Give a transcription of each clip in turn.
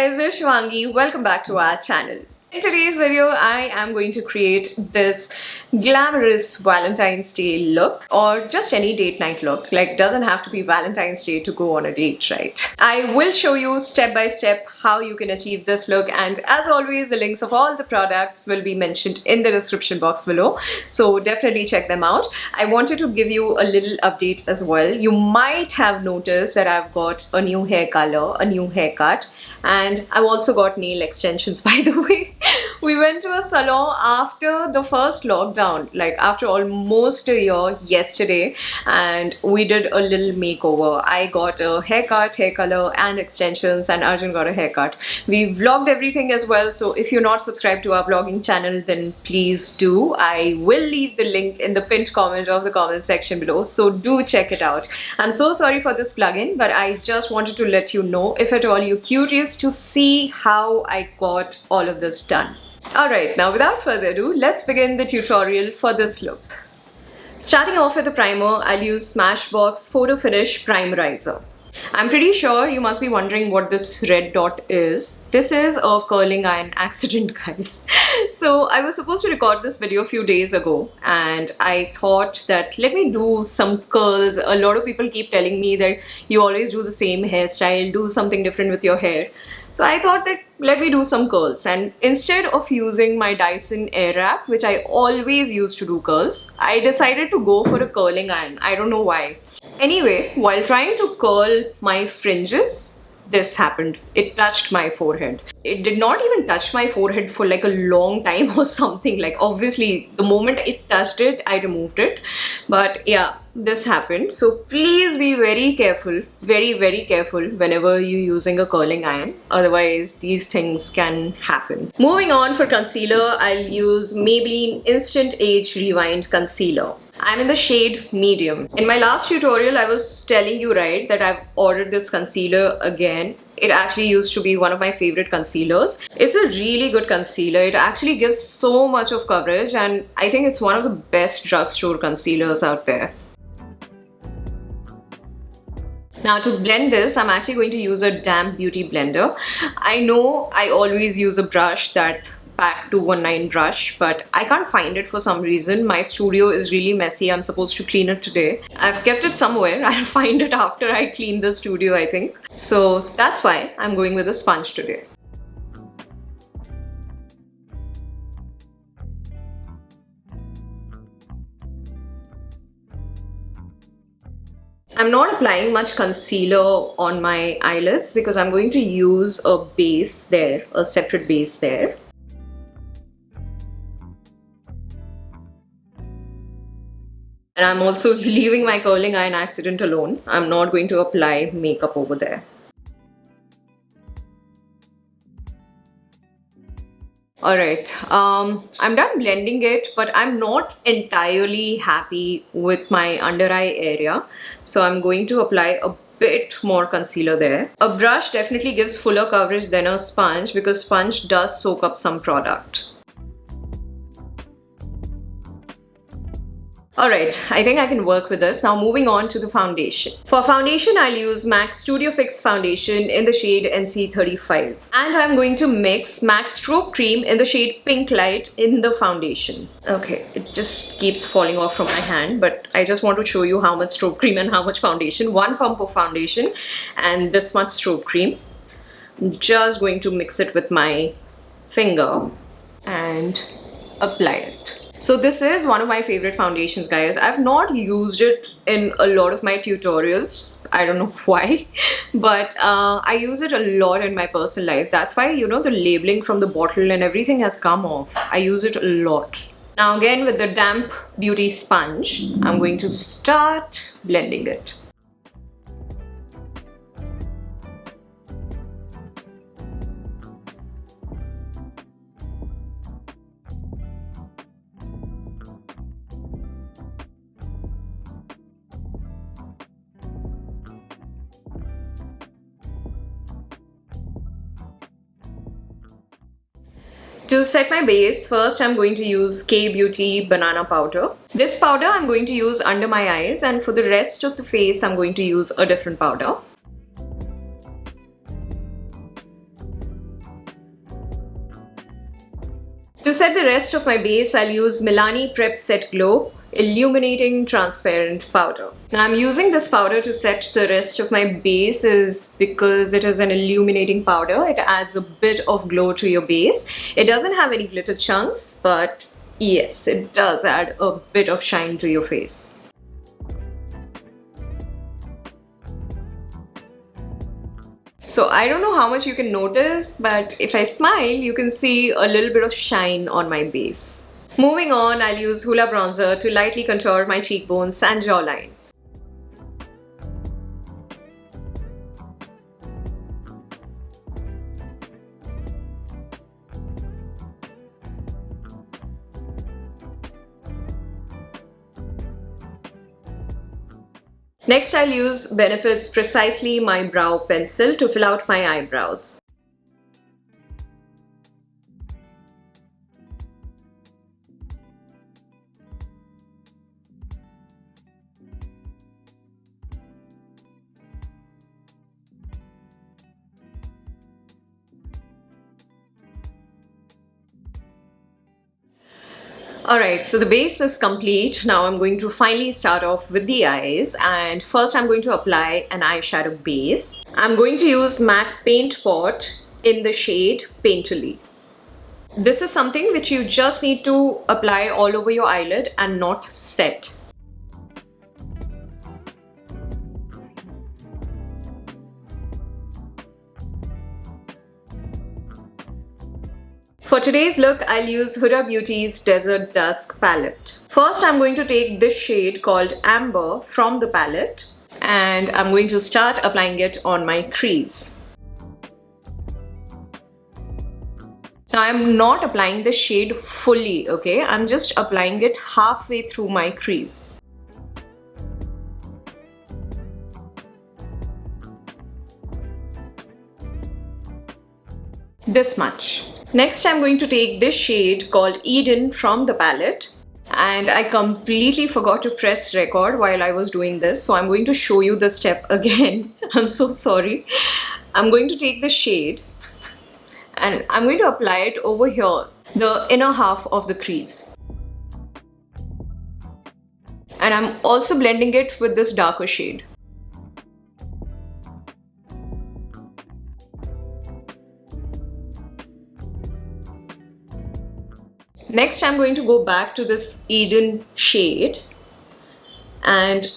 guys, it's Shwangi. Welcome back to our channel. In today's video, I am going to create this glamorous Valentine's Day look, or just any date night look. Like, doesn't have to be Valentine's Day to go on a date, right? I will show you step by step how you can achieve this look, and as always, the links of all the products will be mentioned in the description box below, so definitely check them out. I wanted to give you a little update as well. You might have noticed that I've got a new hair color, a new haircut, and I've also got nail extensions, by the way. We went to a salon after the first lockdown, like after almost a year yesterday, and we did a little makeover. I got a haircut, hair color and extensions, and Arjun got a haircut. We vlogged everything as well, so if you're not subscribed to our vlogging channel, then please do. I will leave the link in the pinned comment of the comment section below, so do check it out. I'm so sorry for this plugin, but I just wanted to let you know, if at all you're curious to see how I got all of this done. Alright, now without further ado, let's begin the tutorial for this look. Starting off with the primer, I'll use Smashbox Photo Finish Primerizer. I'm pretty sure you must be wondering what this red dot is. This is a curling iron accident, guys. So I was supposed to record this video a few days ago, and I thought that let me do some curls. A lot of people keep telling me that you always do the same hairstyle, do something different with your hair. So I thought that let me do some curls, and instead of using my Dyson Airwrap, which I always used to do curls, I decided to go for a curling iron. I don't know why. Anyway, while trying to curl my fringes, this happened. It touched my forehead. It did not even touch my forehead for like a long time or something. Like, obviously the moment it touched it, I removed it. But yeah, this happened. So please be very careful, very careful whenever you're using a curling iron. Otherwise these things can happen. Moving on, for concealer, I'll use Maybelline Instant Age Rewind Concealer. I'm in the shade medium. In my last tutorial, I was telling you, right, that I've ordered this concealer again. It actually used to be one of my favorite concealers. It's a really good concealer. It actually gives so much of coverage, and I think it's one of the best drugstore concealers out there. Now to blend this, I'm actually going to use a damp beauty blender. I know I always use a brush, that PAC 219 brush, but I can't find it for some reason. My studio is really messy. I'm supposed to clean it today. I've kept it somewhere. I'll find it after I clean the studio, I think. So that's why I'm going with a sponge today. I'm not applying much concealer on my eyelids because I'm going to use a base there, a separate base there. And I'm also leaving my curling iron accident alone. I'm not going to apply makeup over there. Alright, I'm done blending it, but I'm not entirely happy with my under eye area. So I'm going to apply a bit more concealer there. A brush definitely gives fuller coverage than a sponge, because sponge does soak up some product. Alright, I think I can work with this. Now moving on to the foundation. For foundation, I'll use M.A.C Studio Fix Foundation in the shade NC35. And I'm going to mix M.A.C Strobe Cream in the shade Pinklite in the foundation. Okay, it just keeps falling off from my hand, but I just want to show you how much strobe cream and how much foundation. One pump of foundation and this much strobe cream. I'm just going to mix it with my finger and apply it. So this is one of my favorite foundations, guys. I've not used it in a lot of my tutorials. I don't know why, but I use it a lot in my personal life. That's why, you know, the labeling from the bottle and everything has come off. I use it a lot. Now again, with the damp beauty sponge, I'm going to start blending it. To set my base, first I'm going to use K-Beauty Banana Powder. This powder I'm going to use under my eyes, and for the rest of the face I'm going to use a different powder. To set the rest of my base, I'll use Milani Prep Set Glow Illuminating Transparent Powder. Now I'm using this powder to set the rest of my base is because it is an illuminating powder. It adds a bit of glow to your base. It doesn't have any glitter chunks, but yes, it does add a bit of shine to your face. So I don't know how much you can notice, but if I smile, you can see a little bit of shine on my base. Moving on, I'll use Hoola bronzer to lightly contour my cheekbones and jawline. Next, I'll use Benefit's Precisely My Brow Pencil to fill out my eyebrows. Alright, so the base is complete. Now I'm going to finally start off with the eyes, and first I'm going to apply an eyeshadow base. I'm going to use MAC Paint Pot in the shade Painterly. This is something which you just need to apply all over your eyelid and not set. For today's look, I'll use Huda Beauty's Desert Dusk palette. First, I'm going to take this shade called Amber from the palette, and I'm going to start applying it on my crease. Now, I'm not applying the shade fully, okay? I'm just applying it halfway through my crease. This much. Next, I'm going to take this shade called Eden from the palette, and I completely forgot to press record while I was doing this, so I'm going to show you the step again. I'm so sorry. I'm going to take the shade and I'm going to apply it over here, the inner half of the crease. And I'm also blending it with this darker shade. Next, I'm going to go back to this Eden shade, and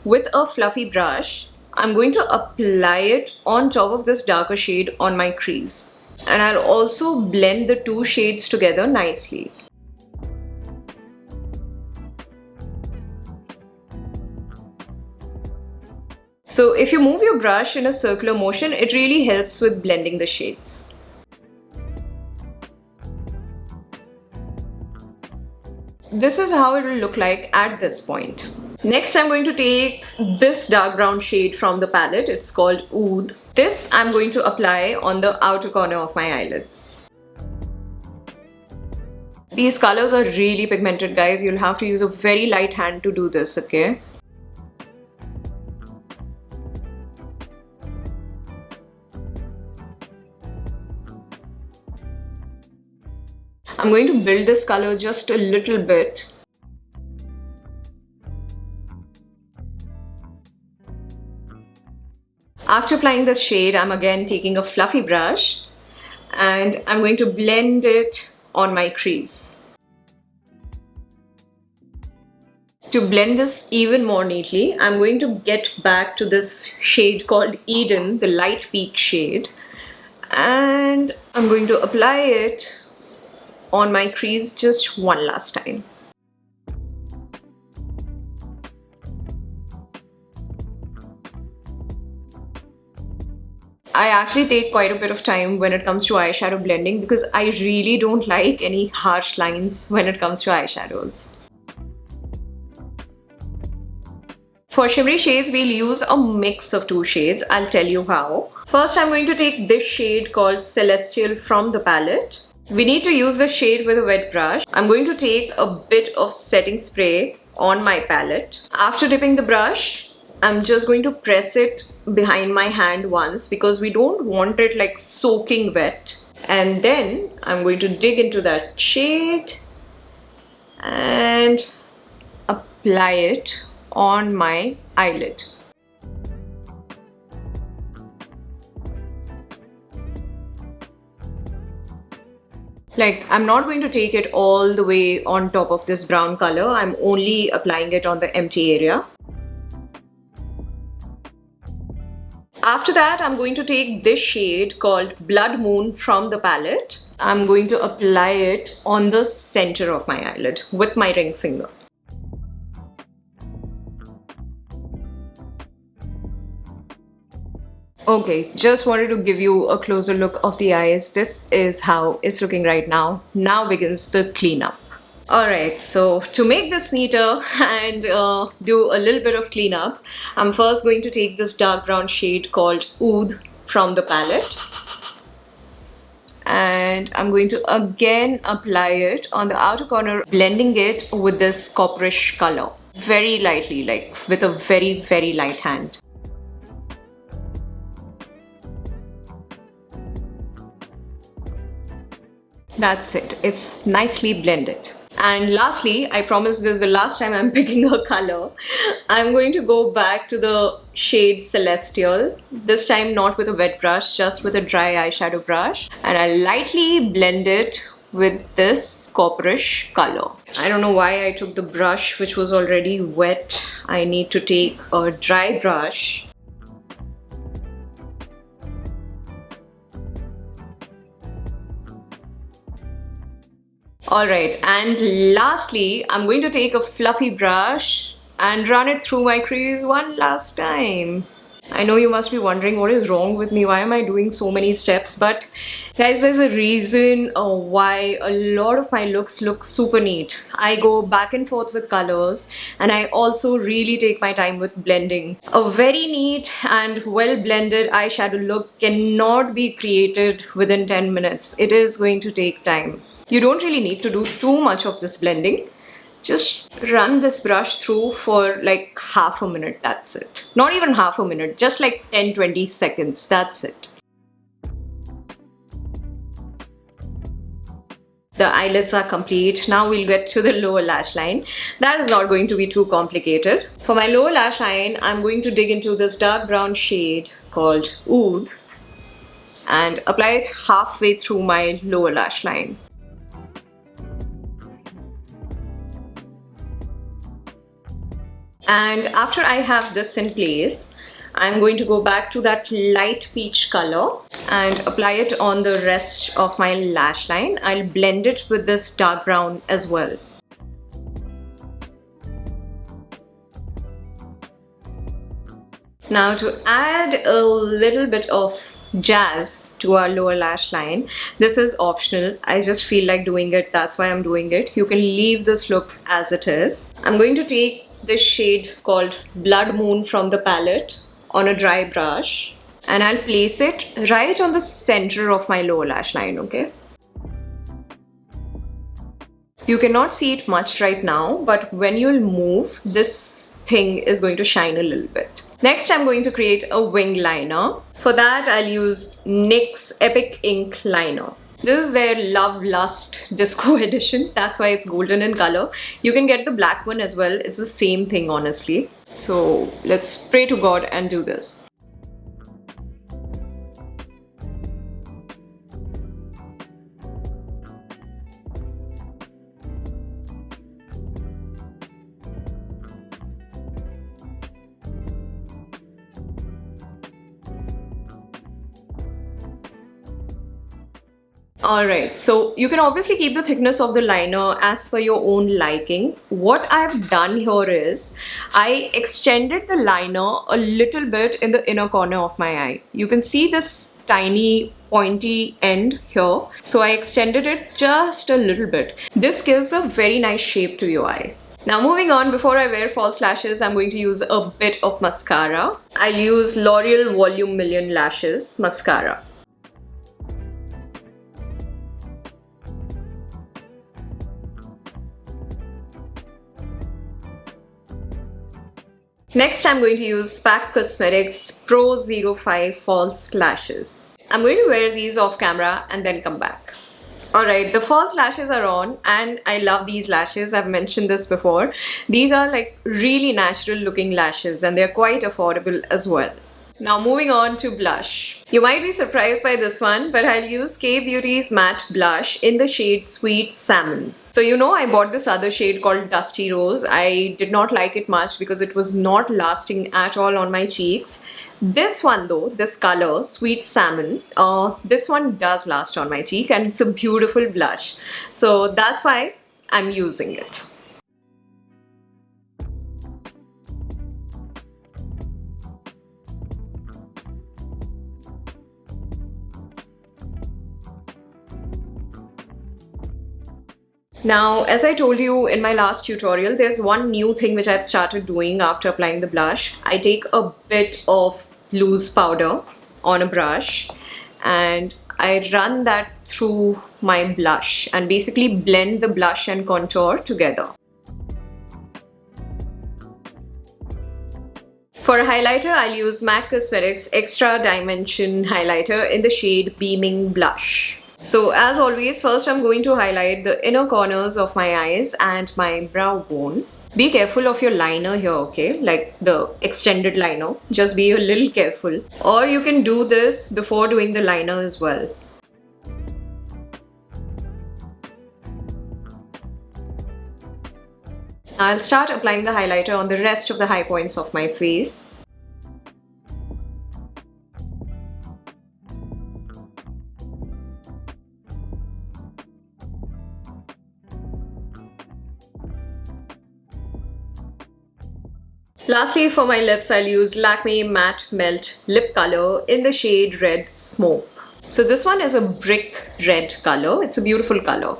with a fluffy brush, I'm going to apply it on top of this darker shade on my crease. And I'll also blend the two shades together nicely. So if you move your brush in a circular motion, it really helps with blending the shades. This is how it will look like at this point. Next, I'm going to take this dark brown shade from the palette. It's called Oud. This I'm going to apply on the outer corner of my eyelids. These colors are really pigmented, guys. You'll have to use a very light hand to do this, okay? I'm going to build this color just a little bit. After applying this shade, I'm again taking a fluffy brush and I'm going to blend it on my crease. To blend this even more neatly, I'm going to get back to this shade called Eden, the light peach shade, and I'm going to apply it on my crease just one last time. I actually take quite a bit of time when it comes to eyeshadow blending because I really don't like any harsh lines when it comes to eyeshadows. For shimmery shades, we'll use a mix of two shades. I'll tell you how. First, I'm going to take this shade called Celestial from the palette. We need to use the shade with a wet brush. I'm going to take a bit of setting spray on my palette. After dipping the brush, I'm just going to press it behind my hand once because we don't want it like soaking wet. And then I'm going to dig into that shade and apply it on my eyelid. Like, I'm not going to take it all the way on top of this brown color. I'm only applying it on the empty area. After that, I'm going to take this shade called Blood Moon from the palette. I'm going to apply it on the center of my eyelid with my ring finger. Okay, just wanted to give you a closer look of the eyes. This is how it's looking right now. Now begins the cleanup. Alright, so to make this neater and do a little bit of cleanup, I'm first going to take this dark brown shade called Oud from the palette. And I'm going to again apply it on the outer corner, blending it with this copperish color. Very lightly, like with a very, very light hand. That's it. It's nicely blended. And lastly, I promise this is the last time I'm picking a color. I'm going to go back to the shade Celestial. This time not with a wet brush, just with a dry eyeshadow brush. And I lightly blend it with this copperish color. I don't know why I took the brush which was already wet. I need to take a dry brush. Alright, and lastly, I'm going to take a fluffy brush and run it through my crease one last time. I know you must be wondering what is wrong with me, why am I doing so many steps, but guys, there's a reason why a lot of my looks look super neat. I go back and forth with colors and I also really take my time with blending. A very neat and well blended eyeshadow look cannot be created within 10 minutes. It is going to take time. You don't really need to do too much of this blending. Just run this brush through for like half a minute, that's it. Not even half a minute, just like 10-20 seconds, that's it. The eyelids are complete. Now we'll get to the lower lash line. That is not going to be too complicated. For my lower lash line, I'm going to dig into this dark brown shade called Oud and apply it halfway through my lower lash line. And after I have this in place, I'm going to go back to that light peach color and apply it on the rest of my lash line. I'll blend it with this dark brown as well. Now to add a little bit of jazz to our lower lash line, this is optional. I just feel like doing it, that's why I'm doing it. You can leave this look as it is. I'm going to take this shade called Blood Moon from the palette on a dry brush and I'll place it right on the center of my lower lash line, okay? You cannot see it much right now, but when you'll move, this thing is going to shine a little bit. Next, I'm going to create a wing liner. For that, I'll use NYX Epic Ink Liner. This is their Love Lust Disco edition. That's why it's golden in color. You can get the black one as well. It's the same thing, honestly. So let's pray to God and do this. Alright, so you can obviously keep the thickness of the liner as per your own liking. What I've done here is, I extended the liner a little bit in the inner corner of my eye. You can see this tiny pointy end here. So I extended it just a little bit. This gives a very nice shape to your eye. Now moving on, before I wear false lashes, I'm going to use a bit of mascara. I'll use L'Oreal Volume Million Lashes Mascara. Next, I'm going to use MAC Cosmetics Pro 05 False Lashes. I'm going to wear these off camera and then come back. Alright, the false lashes are on and I love these lashes. I've mentioned this before. These are like really natural looking lashes and they're quite affordable as well. Now moving on to blush. You might be surprised by this one, but I'll use K Beauty's matte blush in the shade Sweet Salmon. So you know I bought this other shade called Dusty Rose. I did not like it much because it was not lasting at all on my cheeks. This one though, this color, Sweet Salmon, this one does last on my cheek and it's a beautiful blush. So that's why I'm using it. Now, as I told you in my last tutorial, there's one new thing which I've started doing after applying the blush. I take a bit of loose powder on a brush and I run that through my blush and basically blend the blush and contour together. For a highlighter, I'll use MAC Cosmetics Extra Dimension Highlighter in the shade Beaming Blush. So as always, first I'm going to highlight the inner corners of my eyes and my brow bone. Be careful of your liner here, okay? Like the extended liner. Just be a little careful. Or you can do this before doing the liner as well. I'll start applying the highlighter on the rest of the high points of my face. Lastly, for my lips, I'll use Lakme Matte Melt Lip Color in the shade Red Smoke. So this one is a brick red color. It's a beautiful color.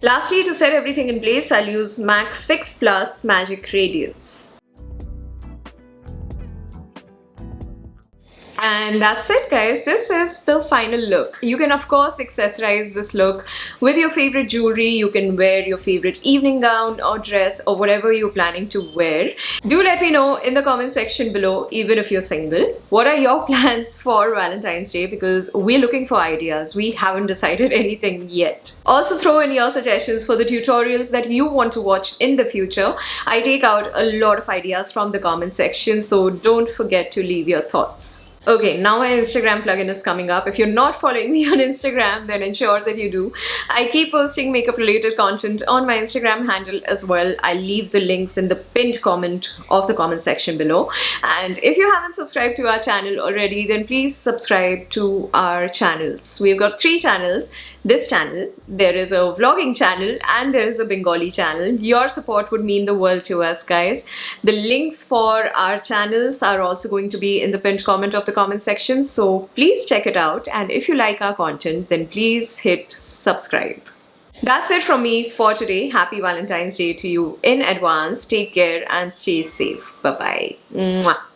Lastly, to set everything in place, I'll use MAC Fix Plus Magic Radiance. And that's it guys, this is the final look. You can of course accessorize this look with your favorite jewelry. You can wear your favorite evening gown or dress or whatever you're planning to wear. Do let me know in the comment section below, even if you're single, what are your plans for Valentine's Day, because we're looking for ideas. We haven't decided anything yet. Also throw in your suggestions for the tutorials that you want to watch in the future. I take out a lot of ideas from the comment section, so don't forget to leave your thoughts. Okay, now my Instagram plugin is coming up. If you're not following me on Instagram, then ensure that you do. I keep posting makeup related content on my Instagram handle as well. I'll leave the links in the pinned comment of the comment section below. And if you haven't subscribed to our channel already, then please subscribe to our channels. We've got 3 channels. This channel, there is a vlogging channel, and there is a Bengali channel. Your support would mean the world to us guys. The links for our channels are also going to be in the pinned comment of the comment section, so please check it out, and if you like our content then please hit subscribe. That's it from me for today. Happy Valentine's Day to you in advance. Take care and stay safe. Bye bye. Mwah.